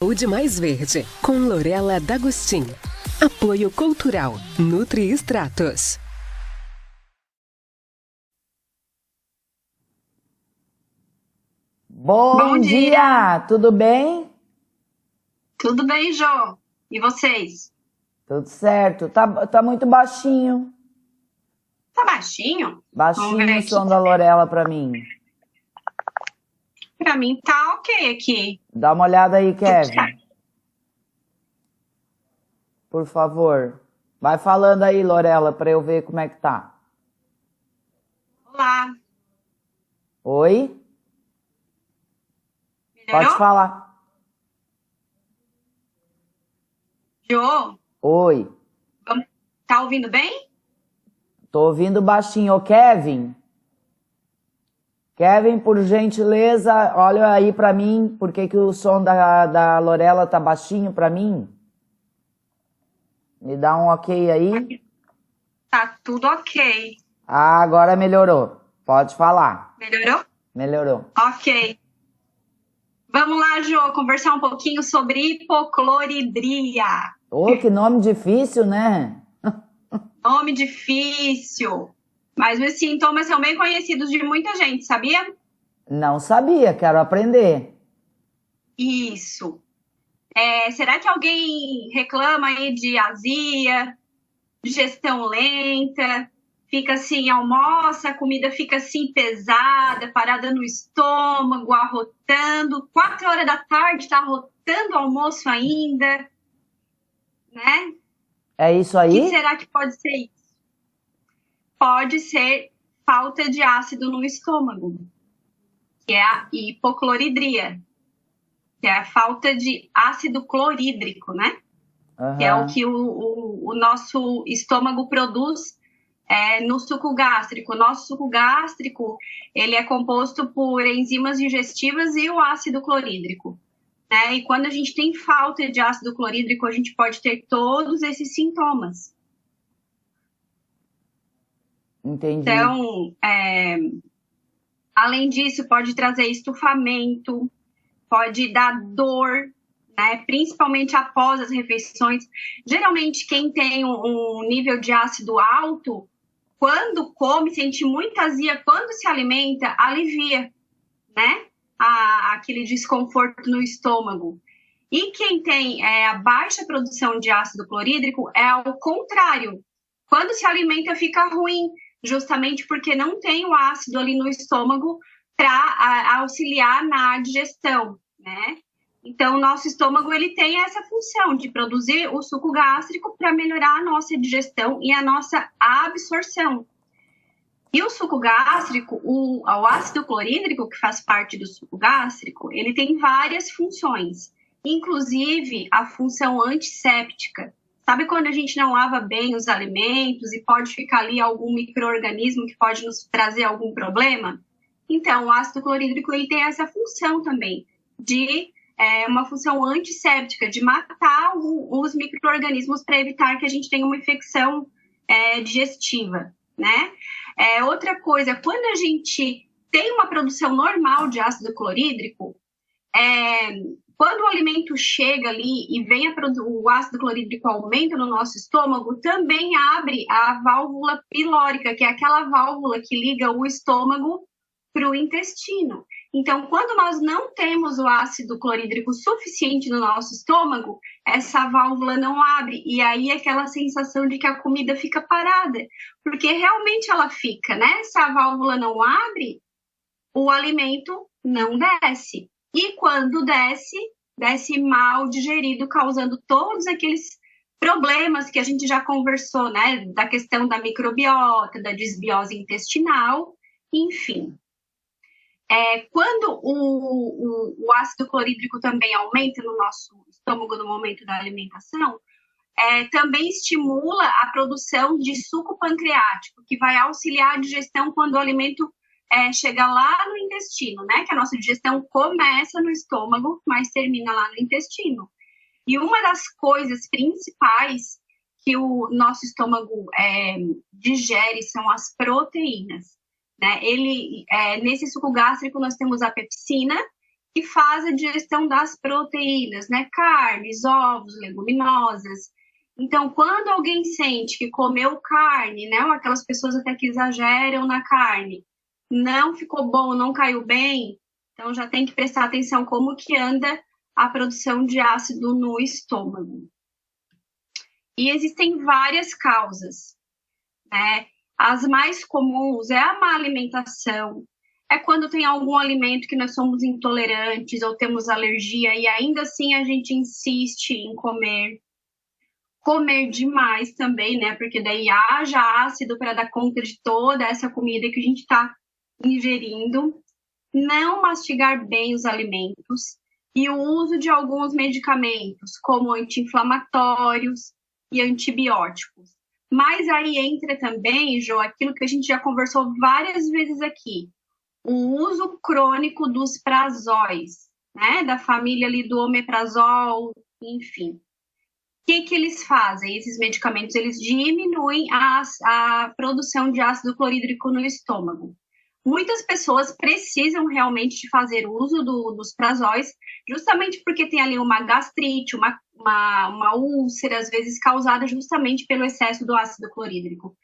Saúde mais verde, com Lorela D'Agostin. Apoio Cultural, Nutri Extratos. Bom dia! Tudo bem? Tudo bem, Jô. E vocês? Tudo certo. Tá muito baixinho. Tá baixinho? Baixinho o som da Lorela pra mim. Pra mim tá ok aqui. Dá uma olhada aí, Kevin. Por favor. Vai falando aí, Lorela, pra eu ver como é que tá. Olá. Oi? Melhorou? Pode falar. Jô, Oi. tá ouvindo bem? Tô ouvindo baixinho. Ô, Kevin. Kevin, por gentileza, olha aí pra mim. Por que o som da Lorela tá baixinho pra mim? Me dá um ok aí. Tá tudo ok. Ah, agora melhorou. Pode falar. Melhorou? Melhorou. Ok. Vamos lá, Jô, conversar um pouquinho sobre hipocloridria. Ô, que nome difícil, né? Nome difícil. Mas os sintomas são bem conhecidos de muita gente, sabia? Não sabia, quero aprender. Isso. Será que alguém reclama aí de azia, digestão lenta, fica assim, almoça, a comida fica assim pesada, parada no estômago, arrotando, 4 horas da tarde tá arrotando o almoço ainda, né? É isso O que aí? será que pode ser isso? Pode ser falta de ácido no estômago, que é a hipocloridria, que é a falta de ácido clorídrico, né? Que é o que o nosso estômago produz no suco gástrico. O nosso suco gástrico, ele é composto por enzimas digestivas e o ácido clorídrico, né? E quando a gente tem falta de ácido clorídrico, a gente pode ter todos esses sintomas. Entendi. Então, além disso, pode trazer estufamento, pode dar dor, né? Principalmente após as refeições. Geralmente, quem tem um nível de ácido alto, quando come, sente muita azia, quando se alimenta, alivia, né? Aquele desconforto no estômago. E quem tem a baixa produção de ácido clorídrico é ao contrário. Quando se alimenta, fica ruim, justamente porque não tem o ácido ali no estômago para auxiliar na digestão, né? Então, o nosso estômago, ele tem essa função de produzir o suco gástrico para melhorar a nossa digestão e a nossa absorção. E o suco gástrico, o ácido clorídrico, que faz parte do suco gástrico, ele tem várias funções, inclusive a função antisséptica. Sabe quando a gente não lava bem os alimentos e pode ficar ali algum micro-organismo que pode nos trazer algum problema? Então, o ácido clorídrico, ele tem essa função também, de uma função antisséptica, de matar os micro-organismos para evitar que a gente tenha uma infecção digestiva, né? Outra coisa, quando a gente tem uma produção normal de ácido clorídrico, quando o alimento chega ali e vem o ácido clorídrico aumenta no nosso estômago, também abre a válvula pilórica, que é aquela válvula que liga o estômago para o intestino. Então, quando nós não temos o ácido clorídrico suficiente no nosso estômago, essa válvula não abre. E aí aquela sensação de que a comida fica parada. Porque realmente ela fica, né? Se a válvula não abre, o alimento não desce. E quando desce mal digerido, causando todos aqueles problemas que a gente já conversou, né? Da questão da microbiota, da desbiose intestinal, enfim. Quando o ácido clorídrico também aumenta no nosso estômago no momento da alimentação, também estimula a produção de suco pancreático, que vai auxiliar a digestão quando o alimento chega lá no intestino, né? Que a nossa digestão começa no estômago, mas termina lá no intestino. E uma das coisas principais que o nosso estômago digere são as proteínas. Né? Nesse suco gástrico nós temos a pepsina, que faz a digestão das proteínas, né? Carnes, ovos, leguminosas. Então, quando alguém sente que comeu carne, né? Ou aquelas pessoas até que exageram na carne, não ficou bom, não caiu bem, então já tem que prestar atenção como que anda a produção de ácido no estômago. E existem várias causas, né? As mais comuns é a má alimentação, é quando tem algum alimento que nós somos intolerantes ou temos alergia e ainda assim a gente insiste em comer. Comer demais também, né? Porque daí haja ácido para dar conta de toda essa comida que a gente está ingerindo. Não mastigar bem os alimentos e o uso de alguns medicamentos, como anti-inflamatórios e antibióticos. Mas aí entra também, Jo, aquilo que a gente já conversou várias vezes aqui, o uso crônico dos prazóis, né? Da família ali do omeprazol, enfim. O que eles fazem? Esses medicamentos, eles diminuem a produção de ácido clorídrico no estômago. Muitas pessoas precisam realmente de fazer uso dos prazóis, justamente porque tem ali uma gastrite, uma úlcera, às vezes causada justamente pelo excesso do ácido clorídrico,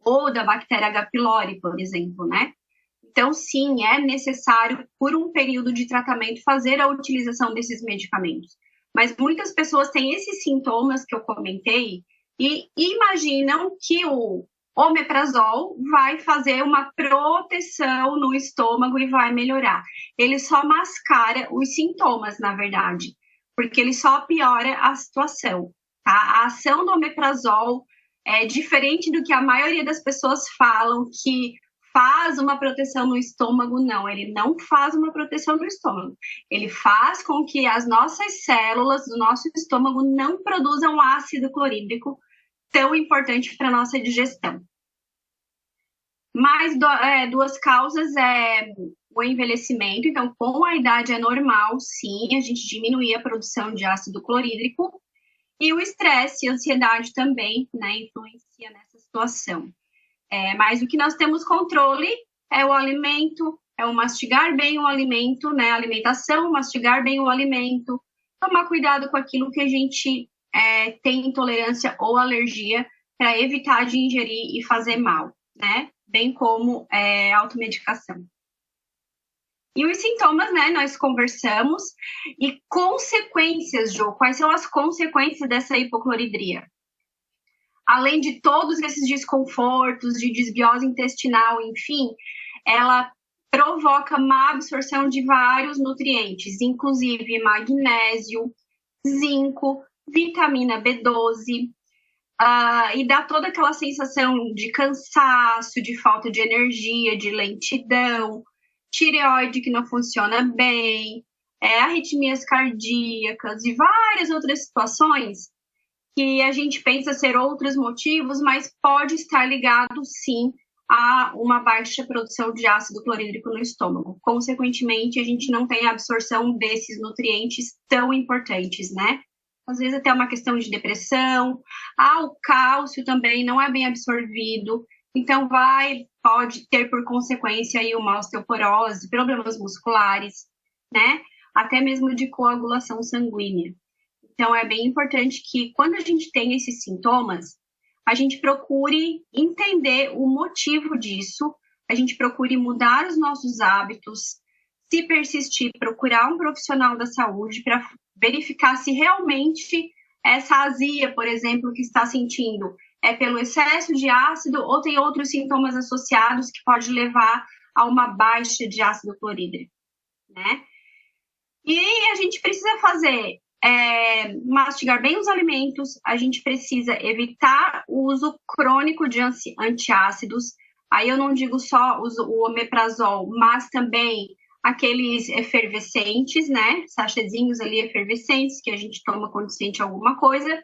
ou da bactéria H. pylori, por exemplo, né? Então, sim, é necessário, por um período de tratamento, fazer a utilização desses medicamentos. Mas muitas pessoas têm esses sintomas que eu comentei e imaginam que o omeprazol vai fazer uma proteção no estômago e vai melhorar. Ele só mascara os sintomas, na verdade, porque ele só piora a situação, tá? A ação do omeprazol é diferente do que a maioria das pessoas falam, que faz uma proteção no estômago. Não, ele não faz uma proteção no estômago. Ele faz com que as nossas células do nosso estômago não produzam ácido clorídrico, tão importante para a nossa digestão. Mais duas causas é o envelhecimento. Então, com a idade é normal, sim, a gente diminuir a produção de ácido clorídrico. E o estresse e a ansiedade também, né, influencia nessa situação. Mas o que nós temos controle é o alimento, é o mastigar bem o alimento, né, a alimentação, mastigar bem o alimento, tomar cuidado com aquilo que a gente tem intolerância ou alergia para evitar de ingerir e fazer mal, né? Bem como automedicação. E os sintomas, né, nós conversamos. E consequências, Jo, quais são as consequências dessa hipocloridria? Além de todos esses desconfortos, de desbiose intestinal, enfim, ela provoca má absorção de vários nutrientes, inclusive magnésio, zinco, vitamina B12, e dá toda aquela sensação de cansaço, de falta de energia, de lentidão, tireoide que não funciona bem, arritmias cardíacas e várias outras situações que a gente pensa ser outros motivos, mas pode estar ligado, sim, a uma baixa produção de ácido clorídrico no estômago. Consequentemente, a gente não tem a absorção desses nutrientes tão importantes, né? Às vezes até uma questão de depressão. O cálcio também não é bem absorvido, então pode ter por consequência aí uma osteoporose, problemas musculares, né? Até mesmo de coagulação sanguínea. Então, é bem importante que, quando a gente tem esses sintomas, a gente procure entender o motivo disso, a gente procure mudar os nossos hábitos, se persistir, procurar um profissional da saúde para verificar se realmente essa azia, por exemplo, que está sentindo é pelo excesso de ácido ou tem outros sintomas associados que pode levar a uma baixa de ácido clorídrico, né? E a gente precisa fazer mastigar bem os alimentos, a gente precisa evitar o uso crônico de antiácidos. Aí eu não digo só o omeprazol, mas também aqueles efervescentes, né? Sachêzinhos ali efervescentes que a gente toma quando sente alguma coisa.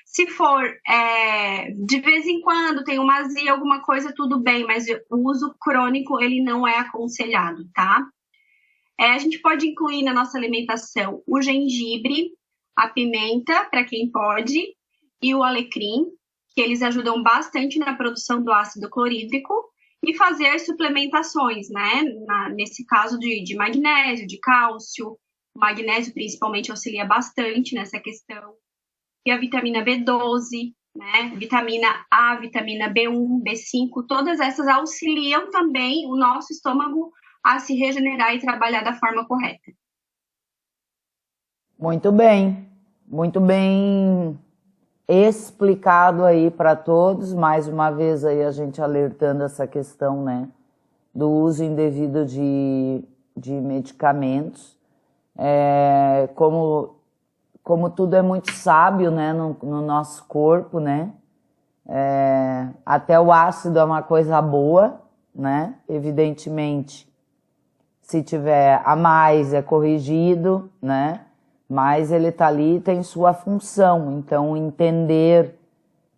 Se for de vez em quando tem uma azia, alguma coisa, tudo bem, mas o uso crônico ele não é aconselhado, tá? A gente pode incluir na nossa alimentação o gengibre, a pimenta, para quem pode, e o alecrim, que eles ajudam bastante na produção do ácido clorídrico, e fazer suplementações, né? Nesse caso de magnésio, de cálcio, O magnésio, principalmente, auxilia bastante nessa questão. E a vitamina B12, né? Vitamina A, vitamina B1, B5, todas essas auxiliam também o nosso estômago a se regenerar e trabalhar da forma correta. Muito bem explicado aí para todos. Mais uma vez aí a gente alertando essa questão, né, do uso indevido de medicamentos. Como tudo é muito sábio, né, no nosso corpo, né, até o ácido é uma coisa boa, né, evidentemente, se tiver a mais é corrigido, né, mas ele tá ali e tem sua função, então entender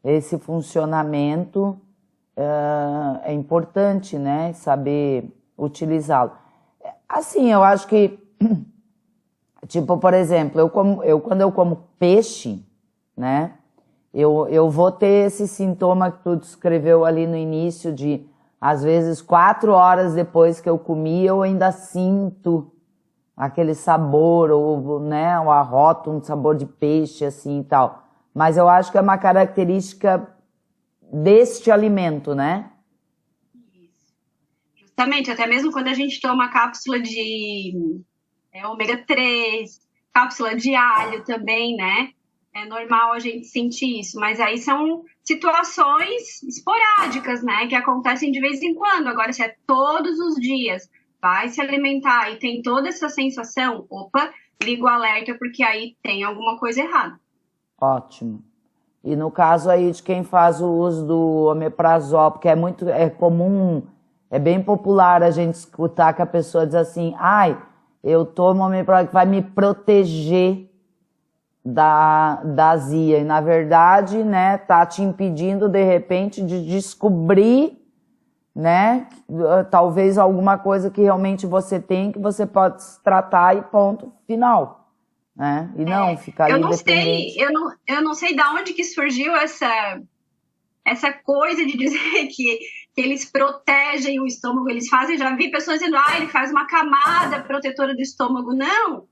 esse funcionamento é importante, né, saber utilizá-lo. Assim, eu acho que tipo, por exemplo, quando eu como peixe, né, eu vou ter esse sintoma que tu descreveu ali no início de, às vezes, 4 horas depois que eu comi, eu ainda sinto aquele sabor, ou, né, o arroto, um sabor de peixe, assim, e tal. Mas eu acho que é uma característica deste alimento, né? Isso. Justamente, até mesmo quando a gente toma cápsula de ômega 3, cápsula de alho também, né? É normal a gente sentir isso, mas aí são situações esporádicas, né? Que acontecem de vez em quando. Agora, se é todos os dias, vai se alimentar e tem toda essa sensação, opa, liga o alerta porque aí tem alguma coisa errada. Ótimo. E no caso aí de quem faz o uso do omeprazol, porque é comum, é bem popular a gente escutar que a pessoa diz assim, ai, eu tomo omeprazol que vai me proteger da azia. E, na verdade, né, tá te impedindo, de repente, de descobrir, né, talvez alguma coisa que realmente você tem, que você pode se tratar e ponto final, né? E não ficar ali dependente. Eu não sei de onde que surgiu essa coisa de dizer que eles protegem o estômago, eles fazem, já vi pessoas dizendo, ele faz uma camada protetora do estômago. Não,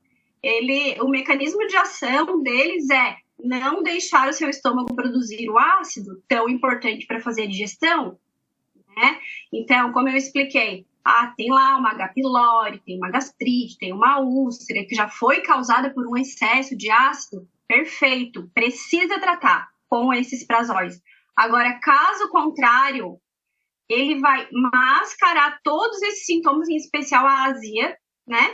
o mecanismo de ação deles é não deixar o seu estômago produzir o ácido, tão importante para fazer a digestão, né? Então, como eu expliquei, tem lá uma H. pylori, tem uma gastrite, tem uma úlcera que já foi causada por um excesso de ácido, perfeito, precisa tratar com esses prazóis. Agora, caso contrário, ele vai mascarar todos esses sintomas, em especial a azia, né?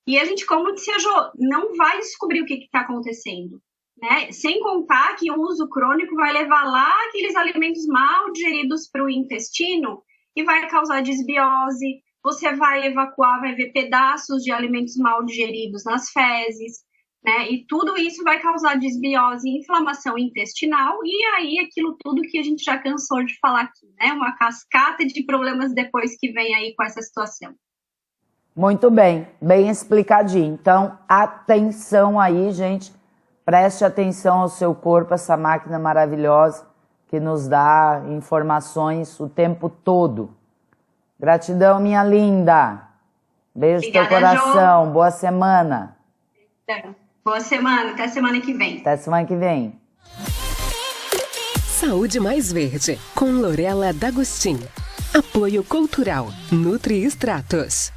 E a gente, como disse a Jo, não vai descobrir o que está acontecendo, né? Sem contar que o uso crônico vai levar lá aqueles alimentos mal digeridos para o intestino e vai causar desbiose. Você vai evacuar, vai ver pedaços de alimentos mal digeridos nas fezes, né? E tudo isso vai causar desbiose e inflamação intestinal, e aí aquilo tudo que a gente já cansou de falar aqui, né? Uma cascata de problemas depois que vem aí com essa situação. Muito bem, bem explicadinho. Então, atenção aí, gente. Preste atenção ao seu corpo, essa máquina maravilhosa que nos dá informações o tempo todo. Gratidão, minha linda. Beijo no teu coração. Jo. Boa semana. Boa semana, até semana que vem. Até semana que vem. Saúde Mais Verde, com Lorela D'Agostin. Apoio Cultural, Nutri Extratos.